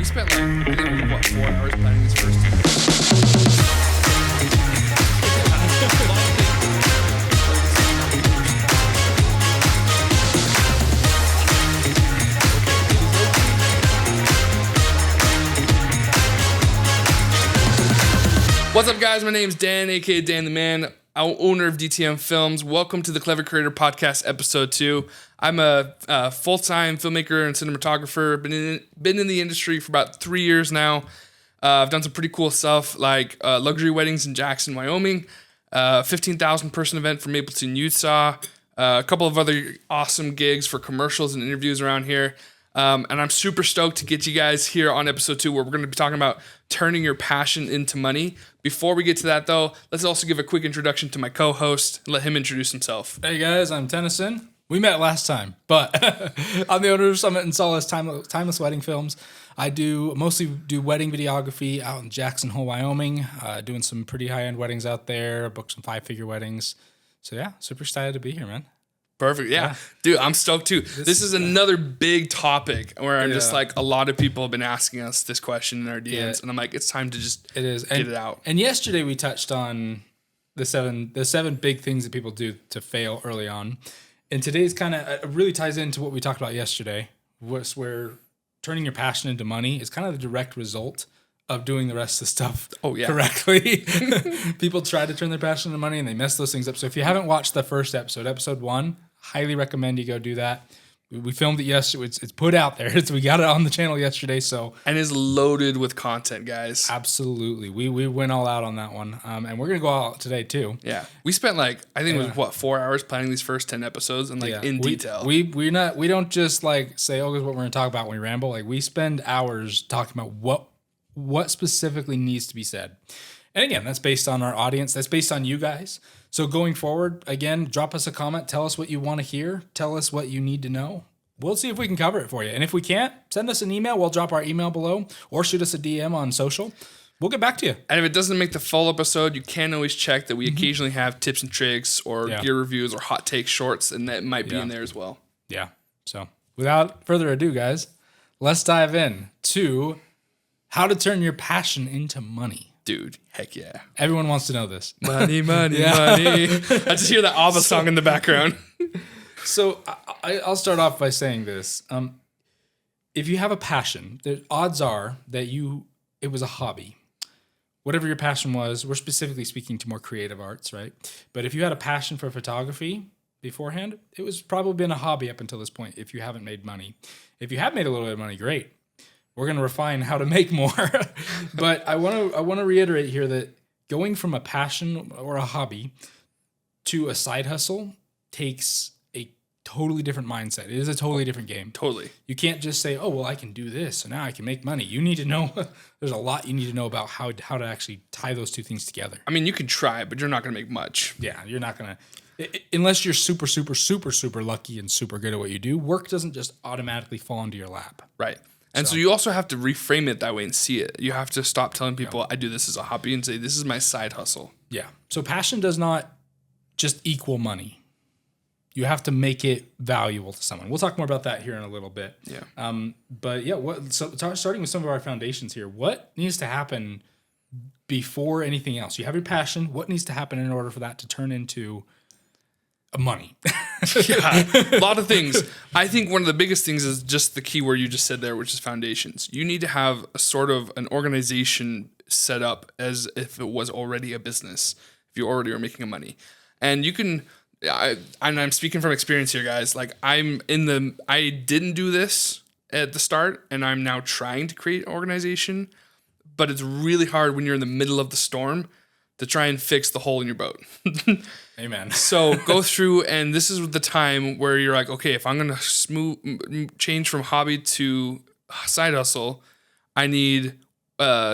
We spent like, I think it was, what, 4 hours planning this first. What's up, guys? My name's Dan, aka Dan the Man, owner of DTM Films. Welcome to the Clever Creator Podcast, Episode 2. I'm a full-time filmmaker and cinematographer. Been in the industry for about 3 years now. I've done some pretty cool stuff like luxury weddings in Jackson, Wyoming, 15,000 person event for Mapleton, Utah, a couple of other awesome gigs for commercials and interviews around here. And I'm super stoked to get you guys here on episode 2 where we're going to be talking about turning your passion into money. Before we get to that, though, let's also give a quick introduction to my co-host and let him introduce himself. Hey guys, I'm Tennyson. We met last time, but I'm the owner of Summit and Solace Timeless Wedding Films. I mostly do wedding videography out in Jackson Hole, Wyoming, doing some pretty high-end weddings out there, booked some 5-figure weddings. So yeah, super excited to be here, man. Perfect. Yeah. Dude, I'm stoked too. This is another big topic where I'm just like, a lot of people have been asking us this question in our DMs, and I'm like, it's time to just get it out. And yesterday we touched on the seven big things that people do to fail early on. And today's kind of really ties into what we talked about yesterday, where turning your passion into money is kind of the direct result of doing the rest of the stuff correctly. People try to turn their passion into money and they mess those things up. So if you haven't watched the first episode 1, highly recommend you go do that. We filmed it yesterday. It's put out there. We got it on the channel yesterday. And it's loaded with content, guys. Absolutely. We went all out on that one. And we're going to go all out today too. Yeah. We spent I think it was 4 hours planning these first 10 episodes and in detail. We don't just say, oh, this is what we're going to talk about when we ramble. We spend hours talking about what specifically needs to be said. And again, that's based on our audience. That's based on you guys. So going forward, again, drop us a comment. Tell us what you want to hear. Tell us what you need to know. We'll see if we can cover it for you. And if we can't, send us an email. We'll drop our email below or shoot us a DM on social. We'll get back to you. And if it doesn't make the full episode, you can always check that we occasionally have tips and tricks or gear reviews or hot take shorts, and that might be in there as well. Yeah. So without further ado, guys, let's dive in to how to turn your passion into money. Dude, heck yeah. Everyone wants to know this. Money, money, money. I just hear that ABBA song in the background. So I'll start off by saying this. If you have a passion, the odds are that it was a hobby. Whatever your passion was, we're specifically speaking to more creative arts, right? But if you had a passion for photography beforehand, it was probably been a hobby up until this point if you haven't made money. If you have made a little bit of money, great. We're going to refine how to make more. But I want to reiterate here that going from a passion or a hobby to a side hustle takes a totally different mindset. It is a totally different game. Totally. You can't just say, oh, well, I can do this, so now I can make money. You need to know, there's a lot you need to know about how to actually tie those two things together. I mean, you can try, but you're not going to make much. Yeah, you're not going to. Unless you're super, super, super, super lucky and super good at what you do, work doesn't just automatically fall into your lap. Right. And so you also have to reframe it that way and see it. You have to stop telling people, I do this as a hobby, and say, this is my side hustle. Yeah. So passion does not just equal money. You have to make it valuable to someone. We'll talk more about that here in a little bit. Yeah. But yeah, starting with some of our foundations here, what needs to happen before anything else? You have your passion. What needs to happen in order for that to turn into money? Yeah, a lot of things. I think one of the biggest things is just the key word you just said there, which is foundations. You need to have a sort of an organization set up as if it was already a business, if you already are making money. And you can, I'm speaking from experience here, guys. I didn't do this at the start, and I'm now trying to create an organization, but it's really hard when you're in the middle of the storm to try and fix the hole in your boat. Amen. So go through, and this is the time where you're like, okay, if I'm going to change from hobby to side hustle, I need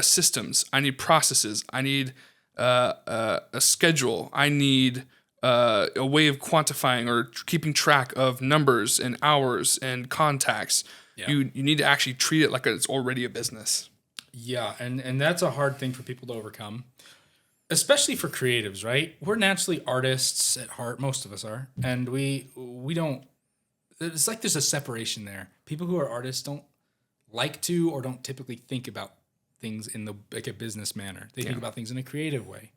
systems. I need processes. I need a schedule. I need a way of quantifying or keeping track of numbers and hours and contacts. Yeah. You need to actually treat it like it's already a business. Yeah, and that's a hard thing for people to overcome. Especially for creatives, right? We're naturally artists at heart. Most of us are. And we don't, it's like there's a separation there. People who are artists don't like to or don't typically think about things in like a business manner. They think about things in a creative way.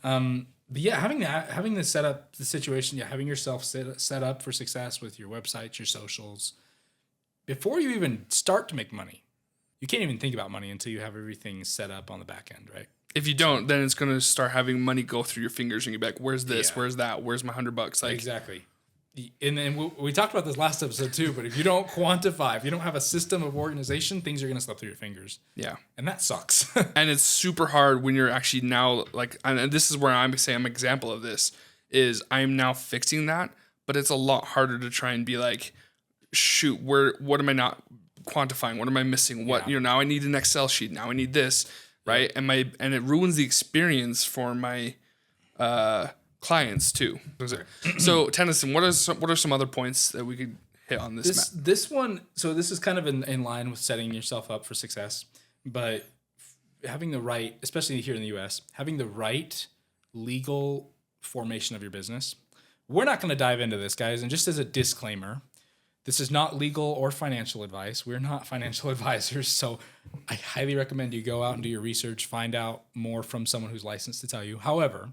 But yeah, having this set up the situation, having yourself set up for success with your website, your socials, before you even start to make money. You can't even think about money until you have everything set up on the back end, right? If you don't, then it's going to start having money go through your fingers and you're like, where's this? Where's that? Where's my $100? Like, exactly. And then we talked about this last episode too, but if you don't quantify, if you don't have a system of organization, things are going to slip through your fingers. Yeah. And that sucks. And it's super hard when you're actually now like, and this is where I'm saying I'm an example of this, is I'm now fixing that, but it's a lot harder to try and be like, shoot, what am I not quantifying? What am I missing? What, now I need an Excel sheet. Now I need this, right? And it ruins the experience for my, clients too. So Tennyson, what are some other points that we could hit on this? This one, so this is kind of in line with setting yourself up for success, but having the right, especially here in the US, having the right legal formation of your business. We're not going to dive into this, guys. And just as a disclaimer, this is not legal or financial advice. We're not financial advisors. So I highly recommend you go out and do your research, find out more from someone who's licensed to tell you. However,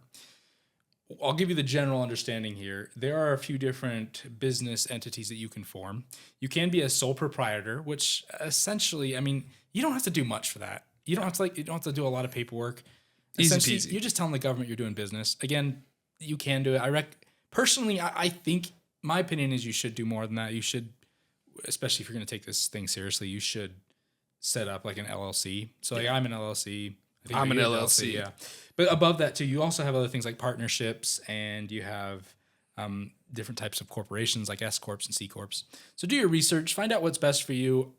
I'll give you the general understanding here. There are a few different business entities that you can form. You can be a sole proprietor, which essentially, I mean, you don't have to do much for that. You don't have to do a lot of paperwork. Easy peasy. You're just telling the government you're doing business. Again, you can do it. Personally, I think my opinion is you should do more than that. You should, especially if you're going to take this thing seriously, you should set up like an LLC. So like I'm an LLC. I'm an LLC. Yeah. But above that too, you also have other things like partnerships, and you have different types of corporations like S Corps and C Corps. So do your research, find out what's best for you.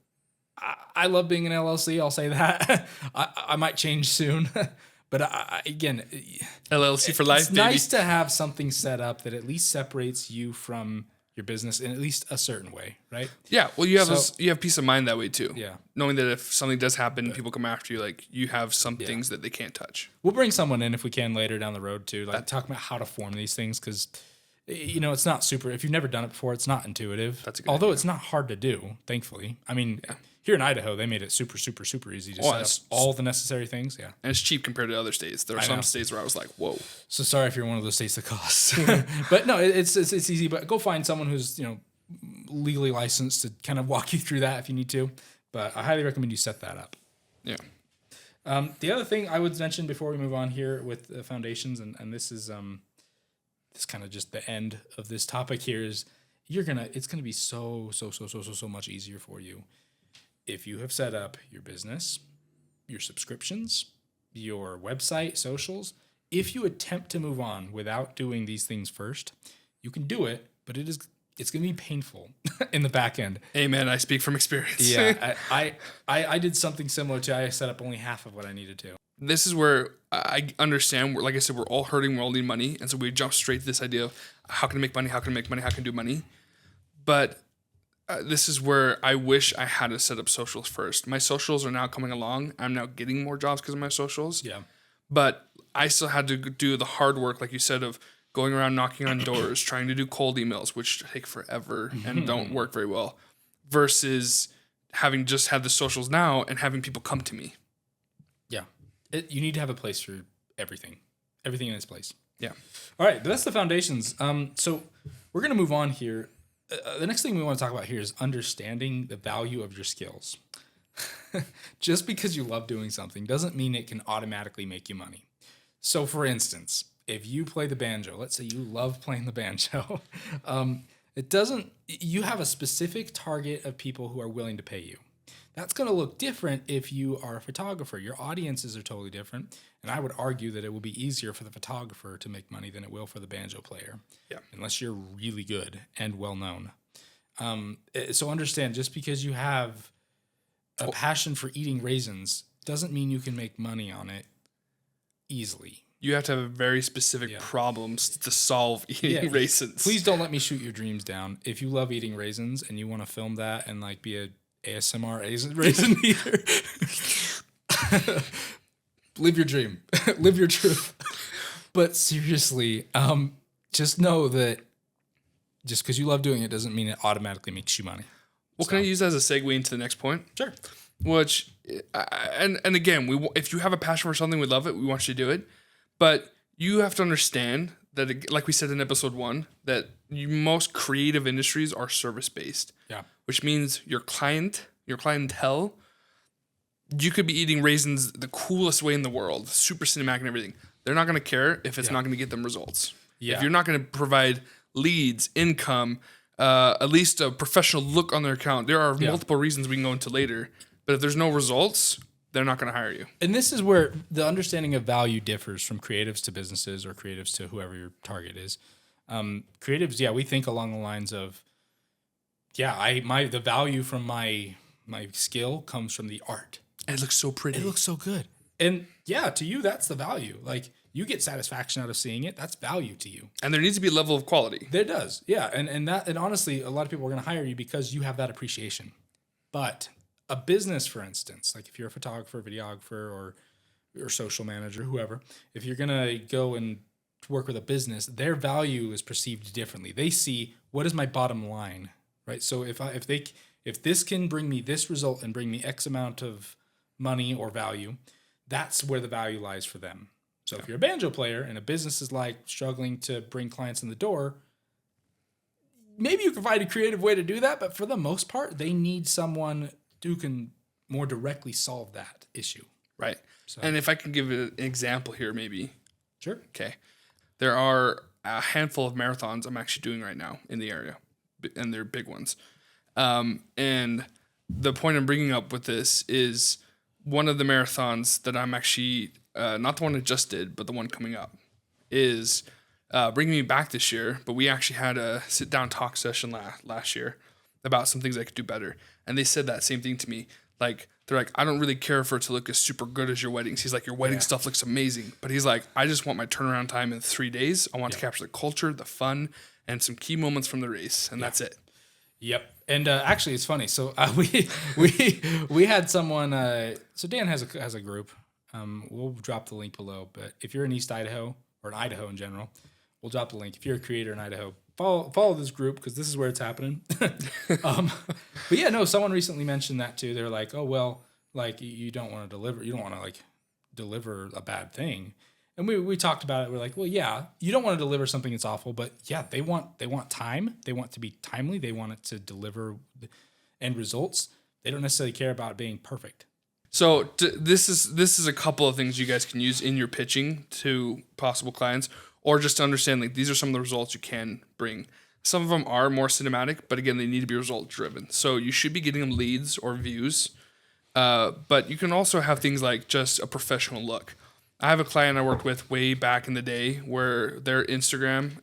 I love being an LLC. I'll say that. I might change soon. But again, LLC for life, it's baby. nice to have something set up that at least separates you from your business in at least a certain way, right? Yeah, well, you have peace of mind that way too. Yeah, knowing that if something does happen, people come after you, like you have some things that they can't touch. We'll bring someone in if we can later down the road too, like talk about how to form these things, because it's not super. If you've never done it before, it's not intuitive. That's a good although idea. It's not hard to do. Thankfully, I mean. Yeah. Here in Idaho, they made it super, super, super easy to set up all the necessary things. Yeah. And it's cheap compared to other states. There are some states where I was like, whoa. So sorry if you're one of those states that costs. But no, it's easy. But go find someone who's, legally licensed to kind of walk you through that if you need to. But I highly recommend you set that up. Yeah. The other thing I would mention before we move on here with the foundations, and this is this kind of just the end of this topic here, is it's gonna be so much easier for you if you have set up your business, your subscriptions, your website, socials. If you attempt to move on without doing these things first, you can do it, but it's going to be painful in the back end. Amen. I speak from experience. Yeah, I did something similar to, I set up only half of what I needed to. This is where I understand, like I said, we're all hurting, we're all needing money. And so we jump straight to this idea of how can I make money, how can I make money, how can I do money? But this is where I wish I had to set up socials first. My socials are now coming along. I'm now getting more jobs because of my socials. Yeah. But I still had to do the hard work, like you said, of going around knocking on doors, trying to do cold emails, which take forever and don't work very well, versus having just had the socials now and having people come to me. Yeah. You need to have a place for everything in its place. Yeah. All right. But that's the foundations. So we're going to move on here. The next thing we want to talk about here is understanding the value of your skills. Just because you love doing something doesn't mean it can automatically make you money. So for instance, if you play the banjo, let's say you love playing the banjo, you have a specific target of people who are willing to pay you. That's going to look different if you are a photographer. Your audiences are totally different. And I would argue that it will be easier for the photographer to make money than it will for the banjo player. Yeah. Unless you're really good and well known. So understand, just because you have a passion for eating raisins doesn't mean you can make money on it easily. You have to have very specific problems to solve eating raisins. Please don't let me shoot your dreams down. If you love eating raisins and you want to film that and like be a ASMR raisin eater, live your dream, live your truth. But seriously, just know that just because you love doing it doesn't mean it automatically makes you money. Well, can I use that as a segue into the next point? Sure. Which, and again, if you have a passion for something, we love it. We want you to do it, but you have to understand that, like we said in episode 1, that most creative industries are service based. Yeah. Which means your clientele, you could be eating raisins the coolest way in the world, super cinematic and everything. They're not going to care if it's not going to get them results. Yeah. If you're not going to provide leads, income, at least a professional look on their account, there are multiple reasons we can go into later. But if there's no results, they're not going to hire you. And this is where the understanding of value differs from creatives to businesses or creatives to whoever your target is. Creatives, we think along the lines of, the value from my skill comes from the art. And it looks so pretty. It looks so good. And to you, that's the value. Like, you get satisfaction out of seeing it. That's value to you. And there needs to be a level of quality. There does. Yeah. And honestly, a lot of people are going to hire you because you have that appreciation. But a business, for instance, like if you're a photographer, videographer, or social manager, whoever, if you're going to go and work with a business, their value is perceived differently. They see, what is my bottom line, right? So if this can bring me this result and bring me X amount of money or value, that's where the value lies for them. So if you're a banjo player and a business is like struggling to bring clients in the door, maybe you can find a creative way to do that, but for the most part, they need someone who can more directly solve that issue. Right. So. And if I can give an example here, maybe. Sure. Okay. There are a handful of marathons I'm actually doing right now in the area, and they're big ones. And the point I'm bringing up with this is one of the marathons that I'm actually, not the one I just did, but the one coming up, is bringing me back this year. But we actually had a sit-down talk session last year about some things I could do better. And they said that same thing to me. Like, they're like, I don't really care for it to look as super good as your weddings. He's like, your wedding stuff looks amazing. But he's like, I just want my turnaround time in 3 days. I want to capture the culture, the fun, and some key moments from the race. And that's it. Yep. And actually, it's funny. So we had someone. So Dan has a group. We'll drop the link below. But if you're in East Idaho or in Idaho in general, we'll drop the link. If you're a creator in Idaho, follow this group because this is where it's happening. But yeah, no. Someone recently mentioned that too. They're like, oh well, like you don't want to deliver. You don't want to like deliver a bad thing. And we talked about it. We're like, well, yeah, you don't want to deliver something that's awful, but yeah, they want time. They want to be timely. They want it to deliver end results. They don't necessarily care about it being perfect. So this is a couple of things you guys can use in your pitching to possible clients, or just to understand like these are some of the results you can bring. Some of them are more cinematic, but again, they need to be result driven. So you should be getting them leads or views, but you can also have things like just a professional look. I have a client I worked with way back in the day where their Instagram,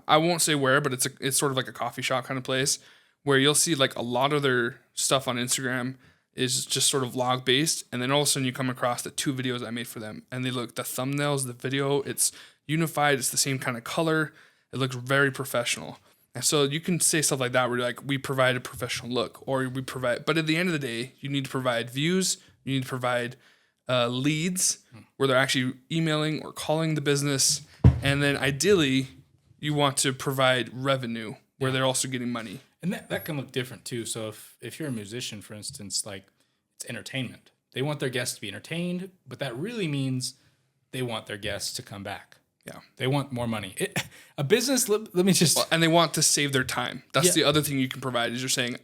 I won't say where, but it's sort of like a coffee shop kind of place where you'll see like a lot of their stuff on Instagram is just sort of vlog based. And then all of a sudden you come across the 2 videos I made for them and they look, the thumbnails, the video, it's unified. It's the same kind of color. It looks very professional. And so you can say stuff like that where you're like, we provide a professional look or we provide, but at the end of the day, you need to provide views. You need to provide leads where they're actually emailing or calling the business. And then ideally you want to provide revenue where they're also getting money. And that can look different too. So if you're a musician, for instance, like it's entertainment. They want their guests to be entertained, but that really means they want their guests to come back. Yeah. They want more money. A business, let me just... Well, and they want to save their time. That's the other thing you can provide is you're saying,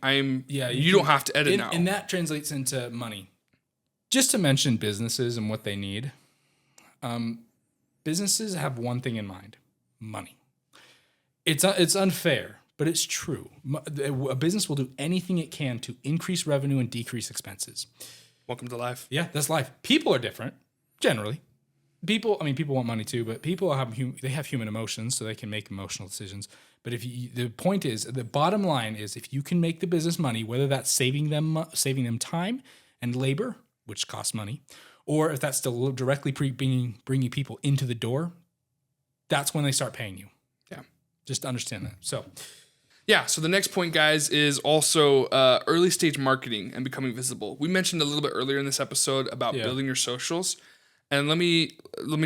you don't have to edit now. And that translates into money. Just to mention businesses and what they need, businesses have one thing in mind: money. It's unfair, but it's true. A business will do anything it can to increase revenue and decrease expenses. Welcome to life. Yeah, that's life. People are different, generally. People want money too, but people have human emotions, so they can make emotional decisions. But the point is, the bottom line is, if you can make the business money, whether that's saving them time and labor, which costs money, or if that's still directly bringing people into the door, that's when they start paying you. Yeah. Just understand that. So the next point, guys, is also early stage marketing and becoming visible. We mentioned a little bit earlier in this episode about building your socials. And let me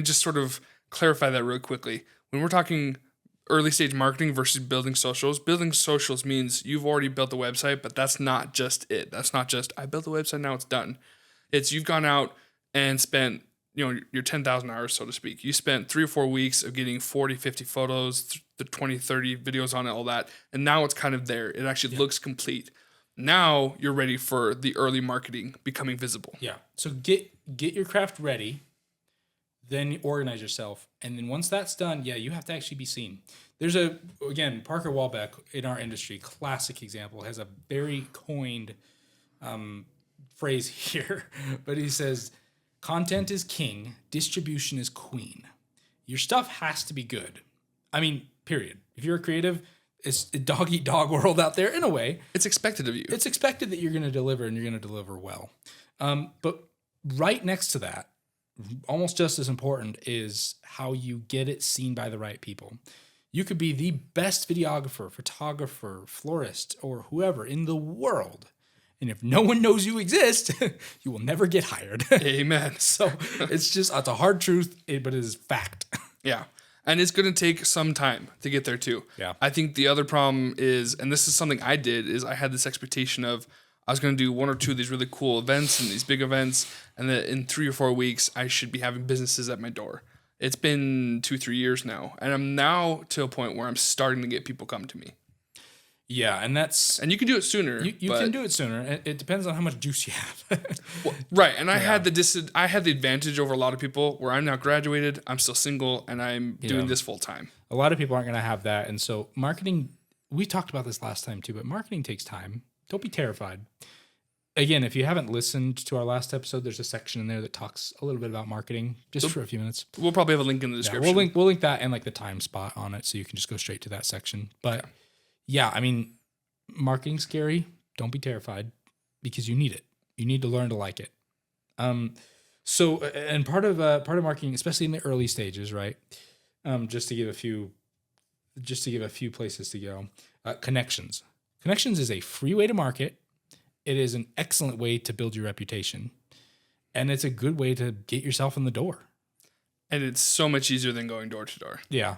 just sort of clarify that real quickly. When we're talking early stage marketing versus building socials. Building socials means you've already built the website, but that's not just it. That's not just, I built the website, now it's done. It's you've gone out and spent, your 10,000 hours, so to speak. You spent 3 or 4 weeks of getting 40, 50 photos, the 20, 30 videos on it, all that. And now it's kind of there. It actually looks complete. Now you're ready for the early marketing becoming visible. Yeah. So get your craft ready, then organize yourself. And then once that's done, you have to actually be seen. There's again, Parker Walbeck in our industry, classic example, has a very coined phrase here, but he says, content is king, distribution is queen. Your stuff has to be good. I mean, period. If you're a creative, it's a dog-eat-dog world out there in a way. It's expected of you. It's expected that you're going to deliver, and you're going to deliver well. But right next to that, almost just as important, is how you get it seen by the right people. You could be the best videographer, photographer, florist, or whoever in the world. And if no one knows you exist, you will never get hired. Amen. So it's a hard truth, but it is fact. Yeah. And it's going to take some time to get there too. Yeah. I think the other problem is, and this is something I did, is I had this expectation of I was going to do 1 or 2 of these really cool events and these big events, and that in 3 or 4 weeks, I should be having businesses at my door. It's been 2-3 years now, and I'm now to a point where I'm starting to get people come to me. Yeah, and you can do it sooner. You can do it sooner. It depends on how much juice you have. Well, right, and I had the advantage over a lot of people where I'm now graduated, I'm still single, and I'm doing this full time. A lot of people aren't going to have that, and so marketing. We talked about this last time too, but marketing takes time. Don't be terrified. Again, if you haven't listened to our last episode, there's a section in there that talks a little bit about marketing, just for a few minutes. We'll probably have a link in the description. We'll link that and like the time spot on it, so you can just go straight to that section. But yeah, I mean, marketing's scary. Don't be terrified, because you need it. You need to learn to like it. So, and part of marketing, especially in the early stages, right? Just to give a few places to go. Connections. Connections is a free way to market. It is an excellent way to build your reputation, and it's a good way to get yourself in the door. And it's so much easier than going door to door. Yeah.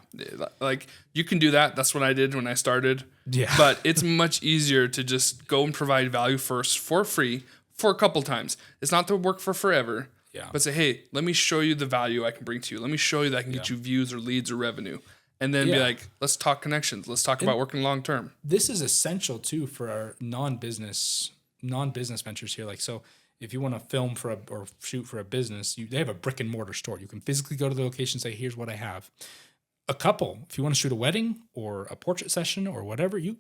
Like, you can do that. That's what I did when I started. Yeah. But it's much easier to just go and provide value first for free for a couple times. It's not to work for forever. Yeah. But say, hey, let me show you the value I can bring to you. Let me show you that I can get you views or leads or revenue. And then be like, let's talk connections. Let's talk about working long term. This is essential too for our non-business ventures here. Like, so if you want to film or shoot for a business, they have a brick and mortar store. You can physically go to the location and say, here's what I have. A couple, if you want to shoot a wedding or a portrait session or whatever, you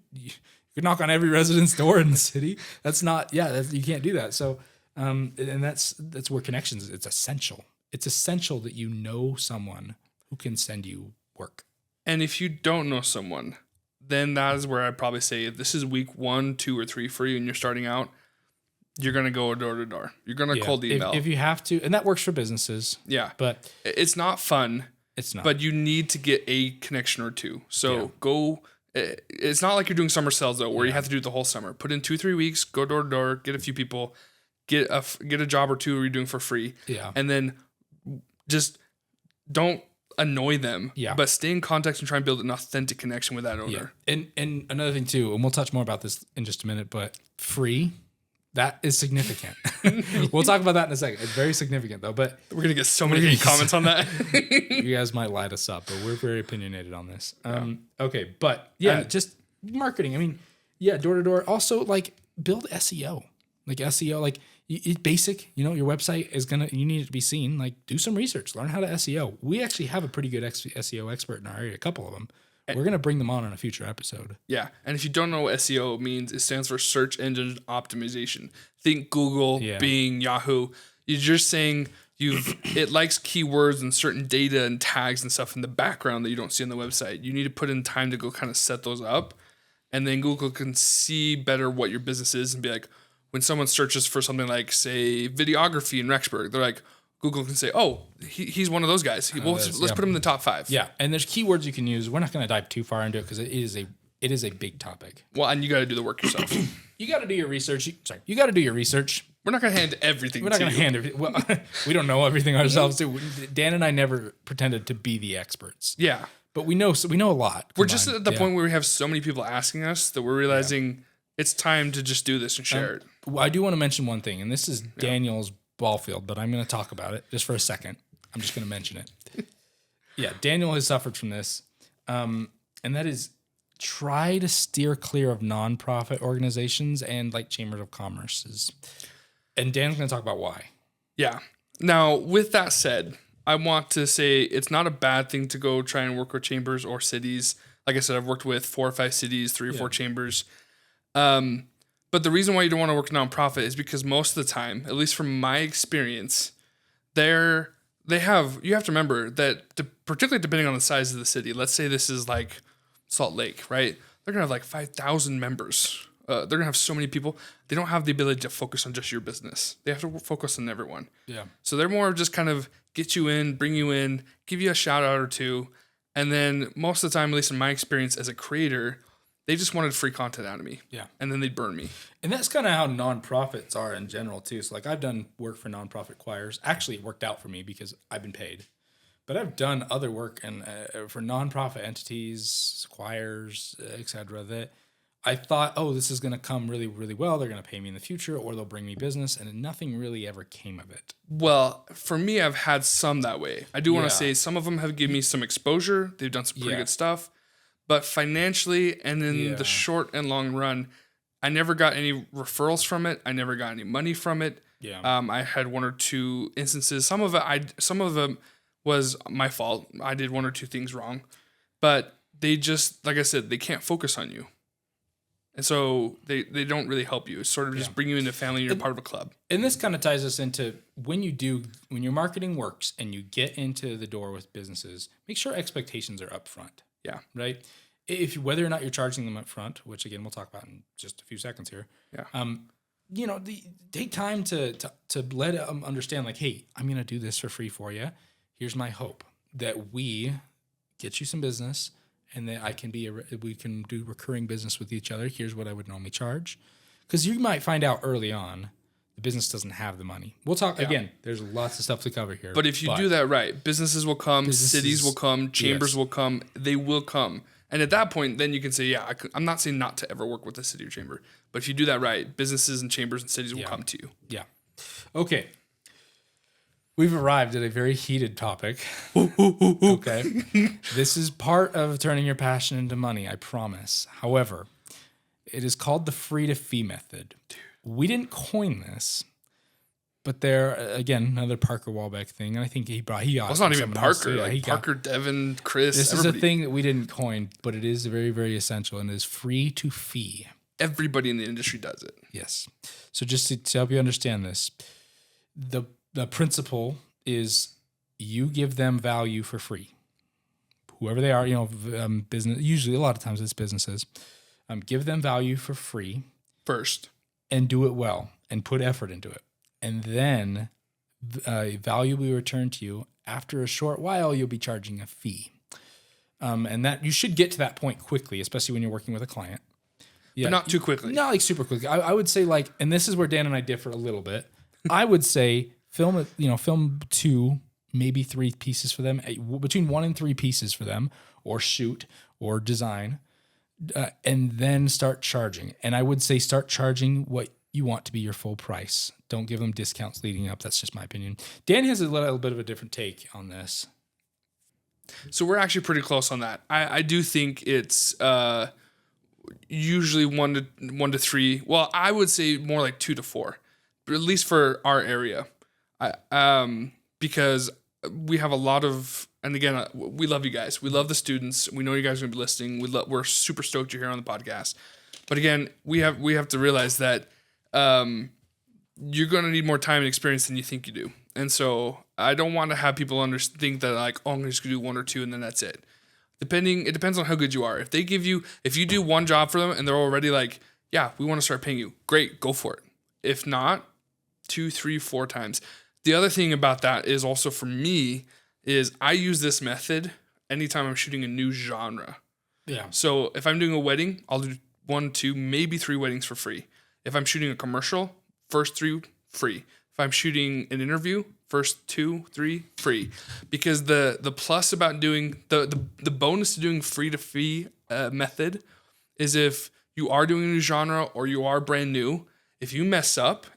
could knock on every resident's door in the city. That's not, you can't do that. So, and that's where connections, it's essential. It's essential that you know someone who can send you work. And if you don't know someone, then that is where I'd probably say, if this is week 1, 2, or 3 for you and you're starting out, you're going to go door to door. You're going to cold email. If you have to, and that works for businesses. Yeah. But it's not fun. It's not. But you need to get a connection or two. So go. It's not like you're doing summer sales, though, where you have to do it the whole summer. Put in 2-3 weeks, go door to door, get a few people, get a job or two where you're doing for free. Yeah. And then just don't annoy them. Yeah. But stay in contact and try and build an authentic connection with that owner. Yeah. And another thing too, and we'll touch more about this in just a minute, but free, that is significant. We'll talk about that in a second. It's very significant though, but we're going to get so many comments on that. You guys might light us up, but we're very opinionated on this. Okay. But just marketing. I mean, door to door. Also, like, build SEO. Like SEO, like it's basic, your website you need it to be seen. Like, do some research, learn how to SEO. We actually have a pretty good SEO expert in our area, a couple of them. We're going to bring them on in a future episode. Yeah. And if you don't know what SEO means, it stands for search engine optimization. Think Google, Bing, Yahoo. You're just saying it likes keywords and certain data and tags and stuff in the background that you don't see on the website. You need to put in time to go kind of set those up. And then Google can see better what your business is and be like, when someone searches for something like, say, videography in Rexburg, they're like, Google can say, oh, he's one of those guys. Let's put him in the top 5. Yeah, and there's keywords you can use. We're not going to dive too far into it because it is a big topic. Well, and you got to do the work yourself. You got to do your research. You got to do your research. We're not going to hand everything. We're not going to hand everything. Well, we don't know everything ourselves too. Dan and I never pretended to be the experts. Yeah. But we know a lot. We're just at the point where we have so many people asking us that we're realizing it's time to just do this and share it. I do want to mention one thing, and this is Daniel's ball field, but I'm going to talk about it just for a second. I'm just going to mention it. Yeah, Daniel has suffered from this, and that is try to steer clear of nonprofit organizations and like chambers of commerce. And Dan's going to talk about why. Yeah. Now, with that said, I want to say it's not a bad thing to go try and work with chambers or cities. Like I said, I've worked with 4 or 5 cities, 3 or 4 chambers. But the reason why you don't want to work nonprofit is because most of the time, at least from my experience, you have to remember that particularly depending on the size of the city, let's say this is like Salt Lake, right? They're going to have like 5,000 members. They're going to have so many people. They don't have the ability to focus on just your business. They have to focus on everyone. Yeah. So they're more of just kind of get you in, bring you in, give you a shout out or two. And then most of the time, at least in my experience as a creator, they just wanted free content out of me. Yeah. And then they'd burn me. And that's kind of how nonprofits are in general too. So like I've done work for nonprofit choirs. Actually, it worked out for me because I've been paid. But I've done other work and for nonprofit entities, choirs, etc. that I thought, oh, this is going to come really, really well. They're going to pay me in the future or they'll bring me business. And nothing really ever came of it. Well, for me, I've had some that way. I do want to say some of them have given me some exposure. They've done some pretty good stuff. But financially and in the short and long run, I never got any referrals from it. I never got any money from it. Yeah. I had 1 or 2 instances. Some of them was my fault. I did 1 or 2 things wrong. But they just, like I said, they can't focus on you. And so they don't really help you. It's sort of just bring you into family. You're part of a club. And this kind of ties us into when your marketing works and you get into the door with businesses, make sure expectations are up front. Yeah. Right. Whether or not you're charging them up front, which again, we'll talk about in just a few seconds here. Yeah. Take time to let them understand like, hey, I'm going to do this for free for you. Here's my hope that we get you some business and that we can do recurring business with each other. Here's what I would normally charge. Because you might find out early on the business doesn't have the money. We'll talk again. There's lots of stuff to cover here. But if you do that right, businesses will come, cities will come, chambers will come. They will come. And at that point, then you can say, I'm not saying not to ever work with a city or chamber. But if you do that right, businesses and chambers and cities will come to you. Yeah. Okay. We've arrived at a very heated topic. Okay. This is part of turning your passion into money, I promise. However, it is called the free to fee method. We didn't coin this, but there, again, another Parker Walbeck thing. And I think he got it's not even Parker. Parker, Devin, Chris. This is a thing that we didn't coin, but it is very, very essential and it is free to fee. Everybody in the industry does it. Yes. So just to help you understand this, the principle is you give them value for free. Whoever they are, business, usually a lot of times it's businesses, give them value for free. First. And do it well and put effort into it. And then value will be returned to you. After a short while, you'll be charging a fee. And that you should get to that point quickly, especially when you're working with a client. Yeah. But not too quickly. Not like super quickly. I would say and this is where Dan and I differ a little bit. I would say film 2, maybe 3 pieces for them, between 1 and 3 pieces for them, or shoot or design, and then start charging. And I would say start charging what you want to be your full price. Don't give them discounts leading up. That's just my opinion. Dan has a little bit of a different take on this. So we're actually pretty close on that. I do think it's usually 1 to 3. Well, I would say more like 2 to 4, but at least for our area. Because we have a lot of, and again, we love you guys. We love the students. We know you guys are going to be listening. We're super stoked you're here on the podcast. But again, we have to realize that you're going to need more time and experience than you think you do. And so I don't want to have people think that like, oh, I'm just going to do 1 or 2 and then that's it. It depends on how good you are. If you do one job for them and they're already like, yeah, we want to start paying you, great, go for it. If not, 2, 3, 4 times. The other thing about that is also for me is I use this method anytime I'm shooting a new genre. Yeah. So if I'm doing a wedding, I'll do 1, 2, maybe 3 weddings for free. If I'm shooting a commercial, first 3 free. if I'm shooting an interview, first 2, 3, free. Because the plus about doing the bonus to doing free to fee method is if you are doing a new genre or you are brand new, if you mess up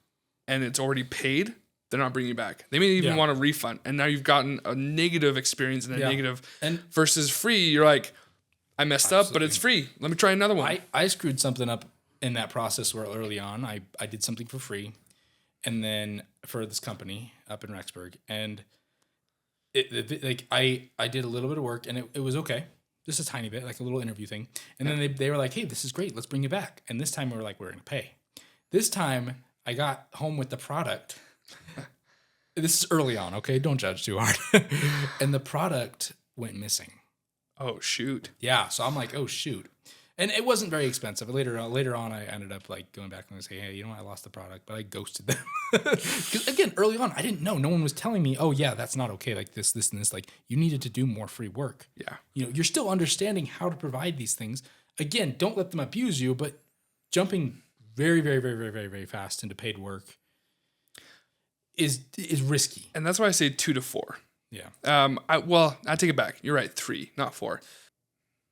and it's already paid, they're not bringing you back. They may even want a refund. And now you've gotten a negative experience and a negative. And versus free, you're like, I messed up, but it's free. Let me try another one. I screwed something up in that process where early on I did something for free, and then for this company up in Rexburg, and I did a little bit of work, and it was okay, just a tiny bit, like a little interview thing, and then they were like, hey, this is great, let's bring you back. And this time we were like, we're gonna pay. This time I got home with the product. This is early on, okay? Don't judge too hard. And the product went missing. Oh shoot! Yeah, so I'm like, oh shoot. And it wasn't very expensive. Later on, I ended up like going back and I say, hey, you know what? I lost the product, but I ghosted them. Because again, early on, I didn't know. No one was telling me, oh yeah, that's not okay. Like this, and this. Like you needed to do more free work. Yeah. You know, you're still understanding how to provide these things. Again, don't let them abuse you. But jumping very, very, very, very, very, very fast into paid work is risky. And that's why I say 2 to 4. Yeah. I take it back. You're right. 3, not 4.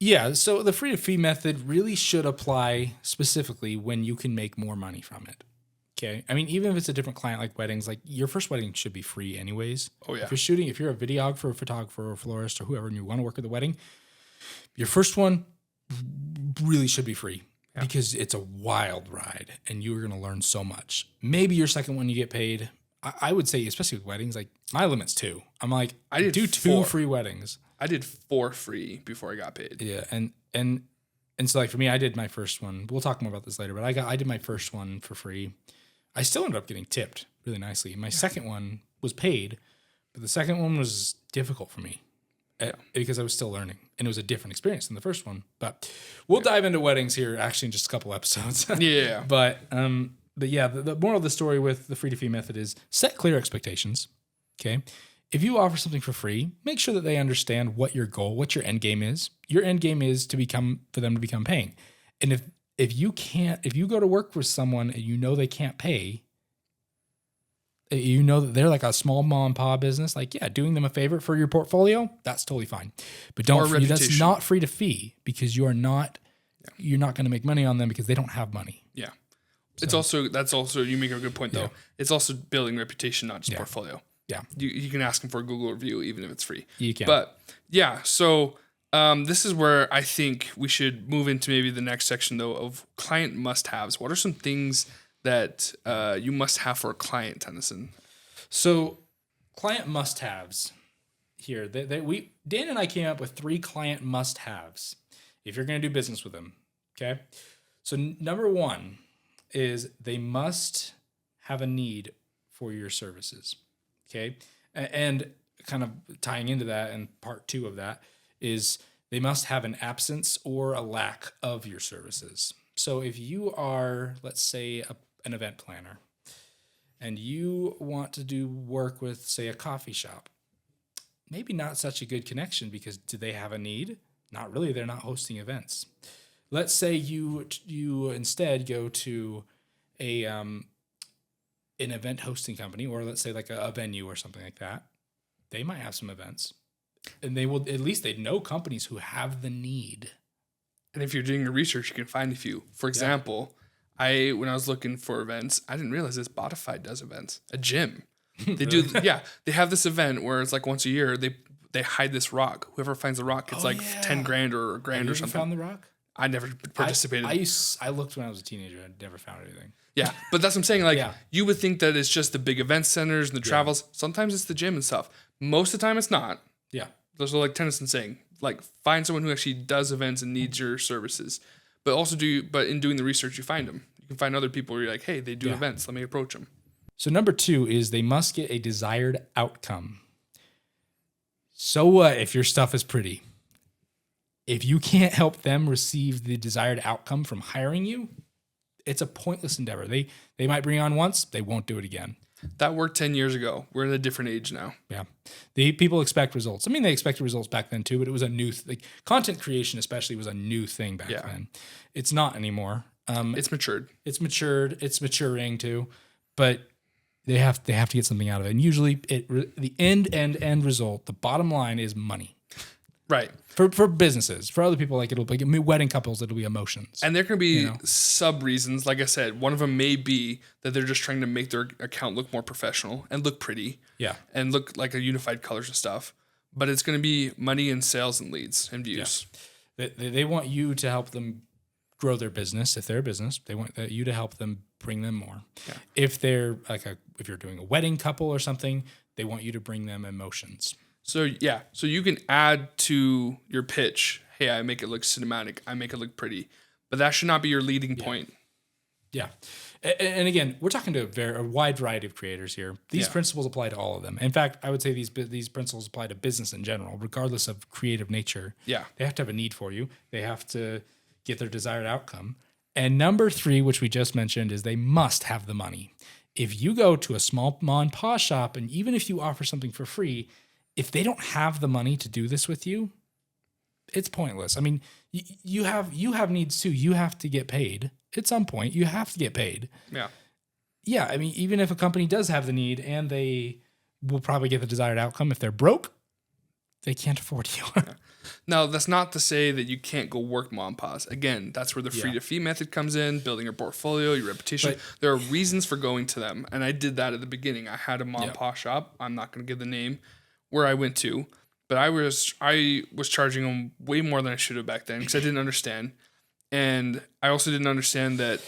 Yeah, so the free to fee method really should apply specifically when you can make more money from it. Okay. I mean, even if it's a different client like weddings, like your first wedding should be free anyways. Oh yeah. If you're a videographer, a photographer, or a florist, or whoever, and you want to work at the wedding, your first one really should be free because it's a wild ride and you're going to learn so much. Maybe your second one you get paid. I would say, especially with weddings, like my limit's 2. I'm like, I did do 2 free weddings. I did 4 free before I got paid. Yeah, and so like for me, I did my first one. We'll talk more about this later, but I did my first one for free. I still ended up getting tipped really nicely. My second one was paid, but the second one was difficult for me because I was still learning, and it was a different experience than the first one. But we'll dive into weddings here actually in just a couple episodes. Yeah, but yeah, the moral of the story with the free to fee method is set clear expectations. Okay. If you offer something for free, make sure that they understand what your goal, what your end game is. Your end game is for them to become paying. And if you go to work with someone and you know they can't pay, you know that they're like a small mom and pop business, like doing them a favor for your portfolio, that's totally fine. But that's not free to fee because you're not going to make money on them because they don't have money. Yeah. So. That's also you make a good point though. Yeah. It's also building reputation, not just portfolio. Yeah, you can ask them for a Google review even if it's free. You can. But yeah, so this is where I think we should move into maybe the next section though of client must-haves. What are some things that you must have for a client, Tennyson? So client must-haves here. Dan and I came up with 3 client must-haves if you're going to do business with them. Okay, so number 1 is they must have a need for your services. Okay. And kind of tying into that, and part 2 of that is they must have an absence or a lack of your services. So if you are, let's say, an event planner and you want to do work with, say, a coffee shop, maybe not such a good connection because do they have a need? Not really. They're not hosting events. Let's say you instead go to an event hosting company, or let's say like a venue or something like that. They might have some events, and they'd know companies who have the need. And if you're doing your research, you can find a few. For example, when I was looking for events, I didn't realize this Spotify does events. A gym. They do. Yeah. They have this event where it's like once a year, they hide this rock. Whoever finds the rock, it's $10,000 or a grand or something. Found the rock? I never participated. I looked when I was a teenager. I never found anything. Yeah, but that's what I'm saying. Like, you would think that it's just the big event centers and the travels. Sometimes it's the gym and stuff. Most of the time, it's not. Yeah. Those are like Tennyson's saying. Like, find someone who actually does events and needs your services. But also but in doing the research, you find them. You can find other people where you're like, hey, they do events. Let me approach them. So number 2 is they must get a desired outcome. So what if your stuff is pretty? If you can't help them receive the desired outcome from hiring you, it's a pointless endeavor. They might bring you on once, they won't do it again. That worked 10 years ago. We're in a different age now. Yeah. The people expect results. I mean, they expected results back then too, but it was a new content creation especially was a new thing back then. It's not anymore. It's matured. It's matured. It's maturing too. But They have to get something out of it. And usually the end result, the bottom line is money. Right. For businesses. For other people, like wedding couples, it'll be emotions. And there can be sub reasons. Like I said, one of them may be that they're just trying to make their account look more professional and look pretty. Yeah. And look like a unified colors and stuff. But it's going to be money and sales and leads and views. Yeah. They want you to help them grow their business. If they're a business, they want you to help them bring them more. Yeah. If they're if you're doing a wedding couple or something, they want you to bring them emotions. So you can add to your pitch, hey, I make it look cinematic, I make it look pretty, but that should not be your leading point. Yeah. And again, we're talking to a wide variety of creators here. These principles apply to all of them. In fact, I would say these principles apply to business in general, regardless of creative nature. Yeah. They have to have a need for you. They have to get their desired outcome. And number 3, which we just mentioned, is they must have the money. If you go to a small mom and pop shop, and even if you offer something for free, if they don't have the money to do this with you, it's pointless. I mean, you have needs too. You have to get paid at some point. You have to get paid. Yeah. Yeah. I mean, even if a company does have the need and they will probably get the desired outcome, if they're broke, they can't afford you. Now, that's not to say that you can't go work mom and pops. Again, that's where the free to fee method comes in, building your portfolio, your reputation. But there are reasons for going to them. And I did that at the beginning. I had a mom and pop shop. I'm not going to give the name where I went to, but I was charging them way more than I should have back then because I didn't understand. And I also didn't understand that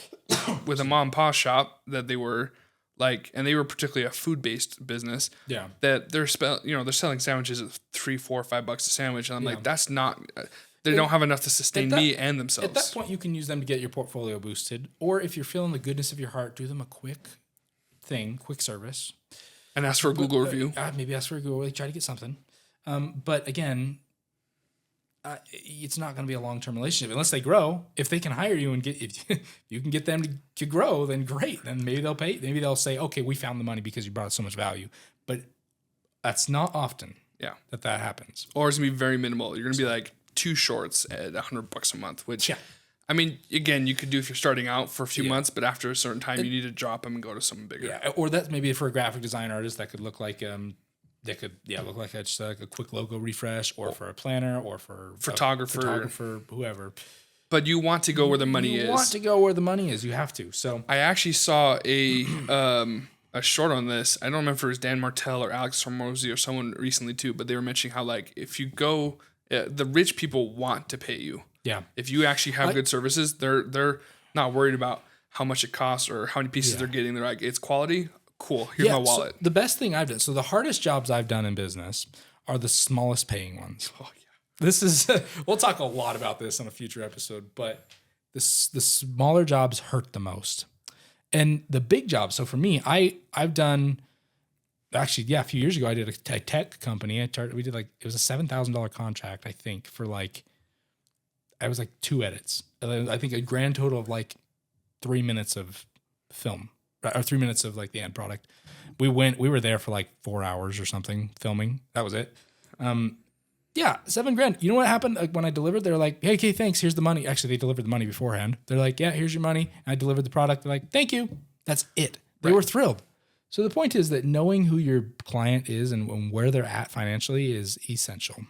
with a mom and pop shop that they were and they were particularly a food-based business. Yeah. That they're selling sandwiches at $3, $4, $5 a sandwich. And I'm like, that's not, they don't have enough to sustain me and themselves. At that point, you can use them to get your portfolio boosted. Or if you're feeling the goodness of your heart, do them a quick service. And ask for a Google review. Maybe ask for a Google. Try to get something. But again, it's not going to be a long-term relationship unless they grow. If they can hire you and if you can get them to grow, then great. Then maybe they'll pay. Maybe they'll say, okay, we found the money because you brought us so much value. But that's not often that happens. Or it's going to be very minimal. You're going to be like 2 shorts at $100 a month, which... I mean, again, you could do if you're starting out for a few months, but after a certain time, you need to drop them and go to something bigger. Yeah, or that's maybe for a graphic design artist that could look like look like just like a quick logo refresh, or for a planner, or for photographer, whoever. But you want to go where the money is. You want to go where the money is. You have to. So I actually saw a short on this. I don't remember if it was Dan Martell or Alex Hormozy or someone recently too, but they were mentioning how if you go, the rich people want to pay you. Yeah. If you actually have good services, they're not worried about how much it costs or how many pieces they're getting. They're like, it's quality. Cool. Here's my wallet. So the best thing I've done. So the hardest jobs I've done in business are the smallest paying ones. Oh yeah. This is, we'll talk a lot about this on a future episode, but the smaller jobs hurt the most. And the big jobs. So for me, I've done, actually, a few years ago, I did a tech company. We did it was a $7,000 contract, I think, for I was 2 edits. I think a grand total of 3 minutes of film, or 3 minutes of the end product. We were there for 4 hours or something filming. That was it. $7,000. You know what happened? When I delivered, they're like, hey, okay, thanks. Here's the money. Actually, they delivered the money beforehand. They're like, yeah, here's your money. And I delivered the product. They're like, thank you. That's it. They were thrilled. So the point is that knowing who your client is and where they're at financially is essential.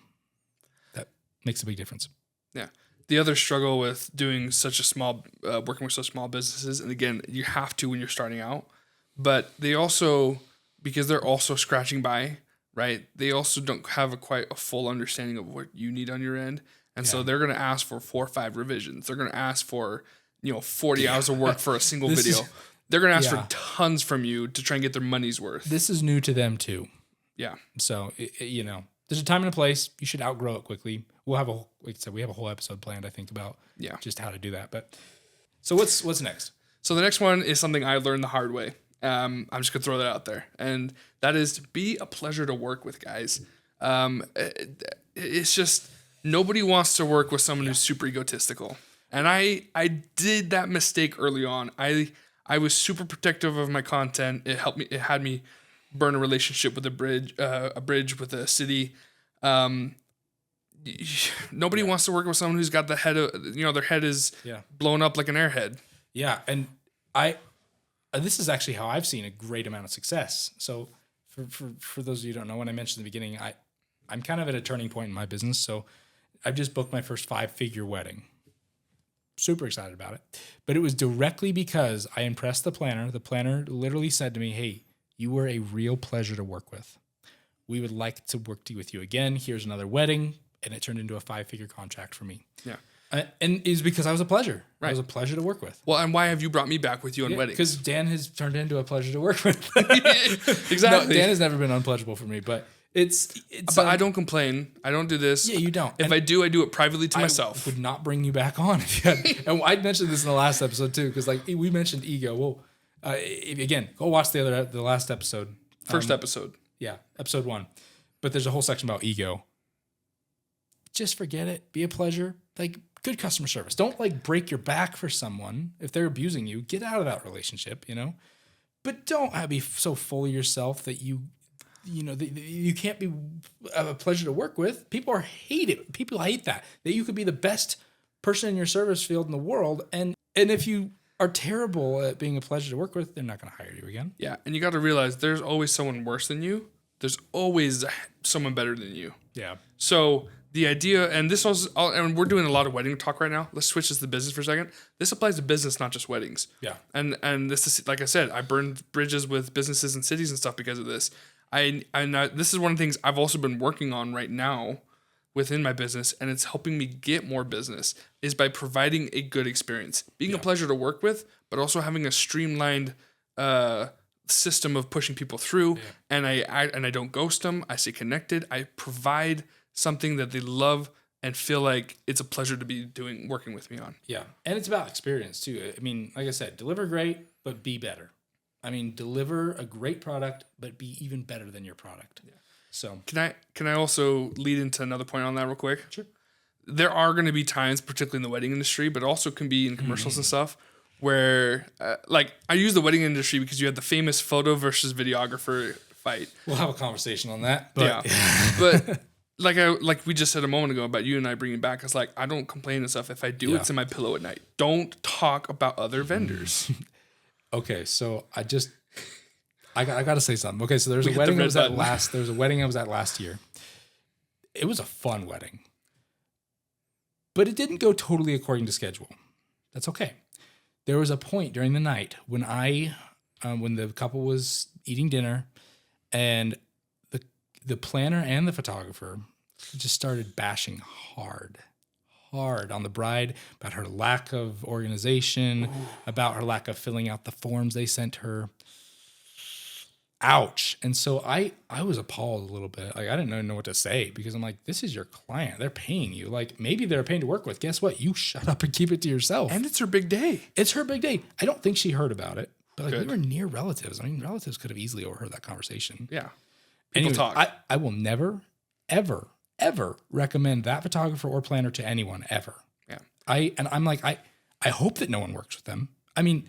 That makes a big difference. Yeah. The other struggle with doing such a small, working with such small businesses, and again, you have to when you're starting out, but they also, because they're also scratching by, right? They also don't have quite a full understanding of what you need on your end. And so they're going to ask for 4 or 5 revisions. They're going to ask for, 40 hours of work for a single video. They're going to ask for tons from you to try and get their money's worth. This is new to them too. Yeah. So, there's a time and a place. You should outgrow it quickly. We'll have we have a whole episode planned, I think, about just how to do that. But so what's next? So the next one is something I learned the hard way. I'm just gonna throw that out there, and that is be a pleasure to work with, guys. It's just nobody wants to work with someone who's super egotistical, and I did that mistake early on. I was super protective of my content. It had me burn a relationship with a bridge with a city. Nobody wants to work with someone who's got the head of, their head is blown up like an airhead. Yeah. And this is actually how I've seen a great amount of success. So for those of you who don't know, when I mentioned in the beginning, I'm kind of at a turning point in my business. So I've just booked my first 5-figure wedding. Super excited about it. But it was directly because I impressed the planner. The planner literally said to me, hey, you were a real pleasure to work with. We would like to work with you again. Here's another wedding. And it turned into a 5-figure contract for me. Yeah. And it's because I was a pleasure. Right. I was a pleasure to work with. Well, and why have you brought me back with you on weddings? Because Dan has turned into a pleasure to work with. Exactly. No, Dan has never been unpleasurable for me, but it's. But I don't complain. I don't do this. Yeah, you don't. If I do it privately to myself. I would not bring you back on if you had. And I mentioned this in the last episode too, because like we mentioned ego. Well, again, go watch the last episode. First episode. Yeah, episode 1. But there's a whole section about ego. Just forget it. Be a pleasure. Like good customer service. Don't like break your back for someone if they're abusing you. Get out of that relationship, But don't be so full of yourself that you can't be a pleasure to work with. People hate it. People hate that you could be the best person in your service field in the world, and if you are terrible at being a pleasure to work with, they're not going to hire you again. Yeah, and you got to realize there's always someone worse than you. There's always someone better than you. Yeah. So the idea, and this was, and we're doing a lot of wedding talk right now. Let's switch this to business for a second. This applies to business, not just weddings. Yeah. And this is, like I said, I burned bridges with businesses and cities and stuff because of this. This is one of the things I've also been working on right now within my business, and it's helping me get more business, is by providing a good experience, being a pleasure to work with, but also having a streamlined system of pushing people through. Yeah. And I don't ghost them. I stay connected. I provide something that they love and feel like it's a pleasure to be working with me on. Yeah. And it's about experience too. I mean, like I said, deliver great, but be better. I mean, deliver a great product, but be even better than your product. Yeah. So can I also lead into another point on that real quick? Sure. There are going to be times, particularly in the wedding industry, but also can be in commercials and stuff, where like I use the wedding industry because you had the famous photo versus videographer fight. We'll have a conversation on that. But yeah. But like we just said a moment ago about you and I bringing back, it's like I don't complain and stuff. If I do, it's in my pillow at night. Don't talk about other vendors. Okay, so I got to say something. Okay, so there's a wedding I was at last year. It was a fun wedding, but it didn't go totally according to schedule. That's okay. There was a point during the night when when the couple was eating dinner, and the planner and the photographer just started bashing hard on the bride about her lack of organization, about her lack of filling out the forms they sent her. Ouch. And so I was appalled a little bit. Like I didn't know what to say, because I'm like, this is your client. They're paying you. Like maybe they're paying to work with. Guess what? You shut up and keep it to yourself. And it's her big day. It's her big day. I don't think she heard about it, but like we were near relatives. I mean, relatives could have easily overheard that conversation. Yeah. People talk. I will never, ever, ever recommend that photographer or planner to anyone ever. Yeah. I hope that no one works with them. I mean,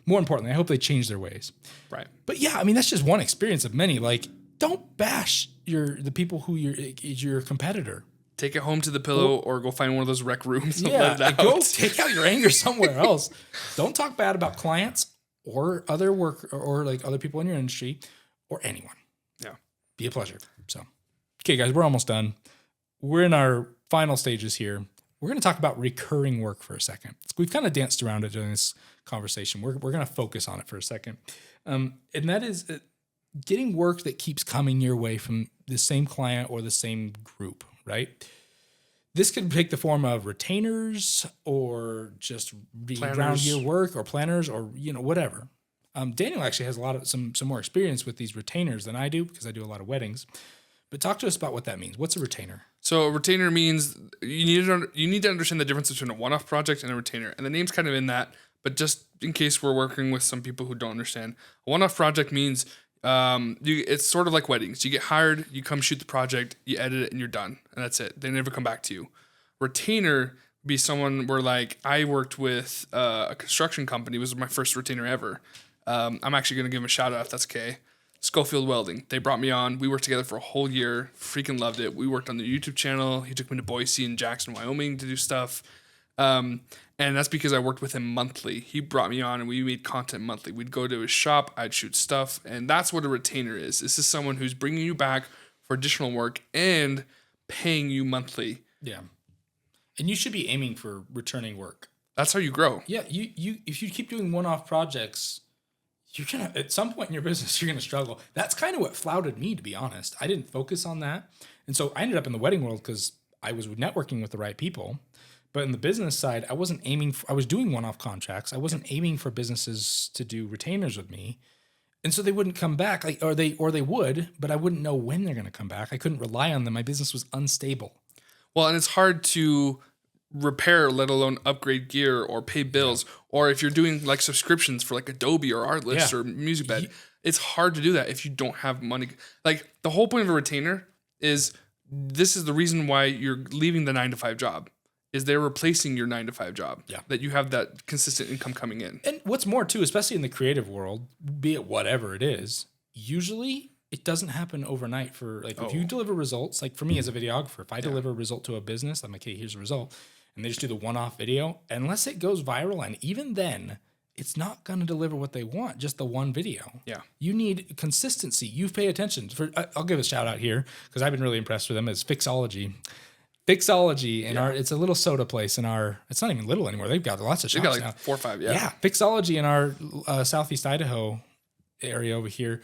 more importantly, I hope they change their ways. Right. But yeah, I mean, that's just one experience of many. Like, don't bash the people who is your competitor. Take it home to the pillow, or go find one of those rec rooms. Yeah, go take out your anger somewhere else. Don't talk bad about clients or other work or like other people in your industry or anyone. Yeah. Be a pleasure. So, okay, guys, we're almost done. We're in our final stages here. We're going to talk about recurring work for a second. We've kind of danced around it during this conversation. We're going to focus on it for a second. And that is getting work that keeps coming your way from the same client or the same group, right? This could take the form of retainers or just around your work, or planners, or whatever. Daniel actually has some more experience with these retainers than I do, because I do a lot of weddings. But talk to us about what that means. What's a retainer? So a retainer means you need to understand the difference between a one-off project and a retainer. And the name's kind of in that, but just in case we're working with some people who don't understand, a one-off project means it's sort of like weddings. You get hired, you come shoot the project, you edit it, and you're done. And that's it. They never come back to you. Retainer would be someone where, like, I worked with a construction company. It was my first retainer ever. I'm actually going to give them a shout out if that's okay. Schofield Welding. They brought me on. We worked together for a whole year. Freaking loved it. We worked on the YouTube channel. He took me to Boise and Jackson, Wyoming to do stuff. And And that's because I worked with him monthly. He brought me on and we made content monthly. We'd go to his shop, I'd shoot stuff. And that's what a retainer is. This is someone who's bringing you back for additional work and paying you monthly. Yeah. And you should be aiming for returning work. That's how you grow. Yeah. You if you keep doing one-off projects, you're going to, at some point in your business, you're going to struggle. That's kind of what flouted me, to be honest. I didn't focus on that. And so I ended up in the wedding world because I was networking with the right people. But in the business side, I wasn't aiming for, I was doing one-off contracts. I wasn't aiming for businesses to do retainers with me. And so they wouldn't come back, like, or they would, but I wouldn't know when they're going to come back. I couldn't rely on them. My business was unstable. Well, and it's hard to repair, let alone upgrade gear or pay bills. Or if you're doing like subscriptions for like Adobe or Artlist or MusicBed, it's hard to do that if you don't have money. Like the whole point of a retainer is this is the reason why you're leaving the 9-to-5 job. Is they're replacing your 9-to-5 job. Yeah. That you have that consistent income coming in. And what's more too, especially in the creative world, be it whatever it is, usually it doesn't happen overnight. For like if you deliver results, like for me as a videographer, if I deliver a result to a business, I'm like, hey, here's a result. And they just do the one-off video, unless it goes viral, and even then, it's not going to deliver what they want, just the one video. Yeah. You need consistency. You pay attention. I'll give a shout out here because I've been really impressed with them as Fixology. Fixology in our, it's a little soda place in our, it's not even little anymore. They've got lots of shops now. They've got like 4 or 5, Yeah, Fixology in our Southeast Idaho area over here,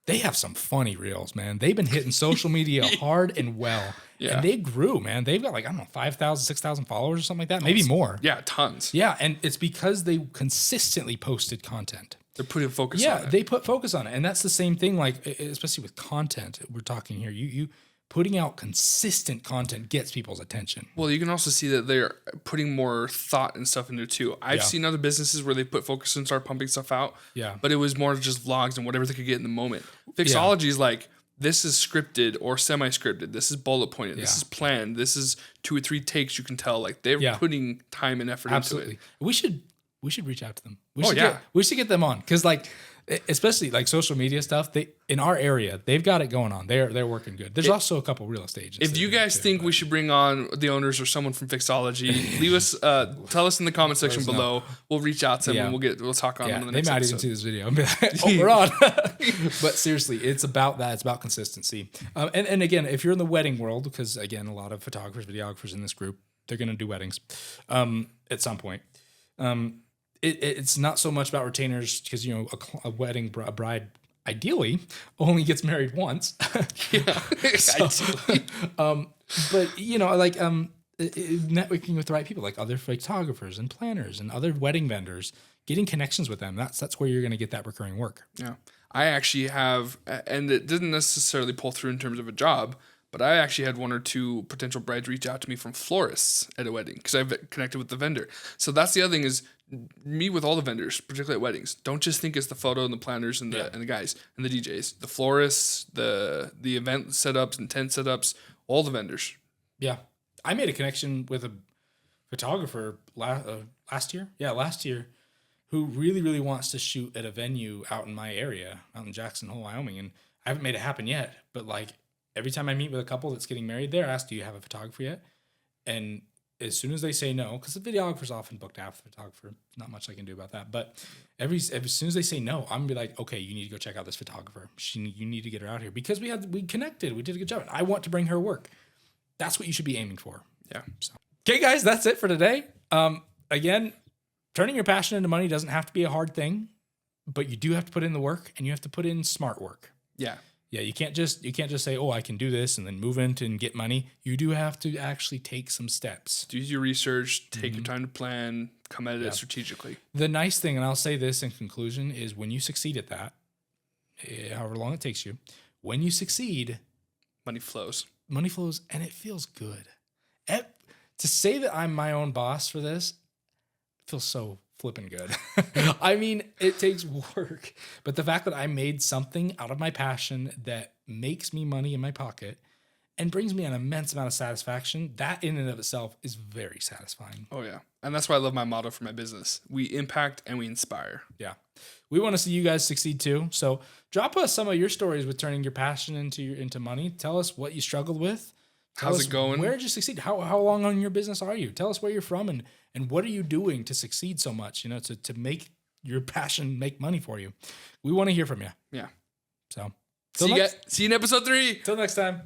they have some funny reels, man. They've been hitting social media hard and well. Yeah. And they grew, man. They've got like, I don't know, 5,000, 6,000 followers or something like that. Maybe more. Yeah, tons. Yeah, and it's because they consistently posted content. They're putting focus on it. Yeah, they put focus on it. And that's the same thing, like, especially with content we're talking here. You putting out consistent content gets people's attention. Well, you can also see that they're putting more thought and stuff into it too. I've seen other businesses where they put focus and start pumping stuff out. Yeah. But it was more just vlogs and whatever they could get in the moment. Fixology is like, this is scripted or semi-scripted. This is bullet pointed. This is planned. This is 2 or 3 takes. You can tell like they're putting time and effort into it. We should reach out to them. We should get them on because like, especially like social media stuff, they in our area, they've got it going on. They're working good. There's also a couple real estate agents. If you guys think we should bring on the owners or someone from Fixology, leave us tell us in the comment section below. We'll reach out to them and we'll talk on them in the next episode. They might even see this video and be like, oh, we're on. But seriously, it's about that. It's about consistency. And again, if you're in the wedding world, because again, a lot of photographers, videographers in this group, they're gonna do weddings at some point. It's not so much about retainers because, you know, a wedding, a bride ideally only gets married once. But, you know, like networking with the right people, like other photographers and planners and other wedding vendors, getting connections with them. That's where you're going to get that recurring work. Yeah. I actually have, and it didn't necessarily pull through in terms of a job, but I actually had 1 or 2 potential brides reach out to me from florists at a wedding because I've connected with the vendor. So that's the other thing is meet with all the vendors, particularly at weddings. Don't just think it's the photo and the planners and the guys and the DJs, the florists, the event setups and tent setups, all the vendors. Yeah. I made a connection with a photographer last year. Yeah, last year, who really, really wants to shoot at a venue out in my area, out in Jackson Hole, Wyoming. And I haven't made it happen yet, but like, every time I meet with a couple that's getting married there, I ask, do you have a photographer yet? And as soon as they say no, because the videographer's often booked out for the photographer, not much I can do about that. But as soon as they say no, I'm going to be like, okay, you need to go check out this photographer. You need to get her out here because we connected. We did a good job. I want to bring her work. That's what you should be aiming for. Yeah. So. Okay, guys, that's it for today. Again, turning your passion into money doesn't have to be a hard thing, but you do have to put in the work and you have to put in smart work. Yeah. Yeah, you can't just say, oh, I can do this and then move into and get money. You do have to actually take some steps. Do your research, take your time to plan, come at it strategically. The nice thing, and I'll say this in conclusion, is when you succeed at that, however long it takes you, when you succeed, money flows. Money flows, and it feels good. To say that I'm my own boss for this feels so flipping good. I mean, it takes work, but the fact that I made something out of my passion that makes me money in my pocket and brings me an immense amount of satisfaction, that in and of itself is very satisfying. Oh yeah. And that's why I love my motto for my business. We impact and we inspire. Yeah. We want to see you guys succeed too. So drop us some of your stories with turning your passion into money. Tell us what you struggled with. How's it going? Where did you succeed? How long on your business are you? Tell us where you're from and what are you doing to succeed so much, to make your passion make money for you. We want to hear from you. Yeah. So See you in episode 3. Till next time.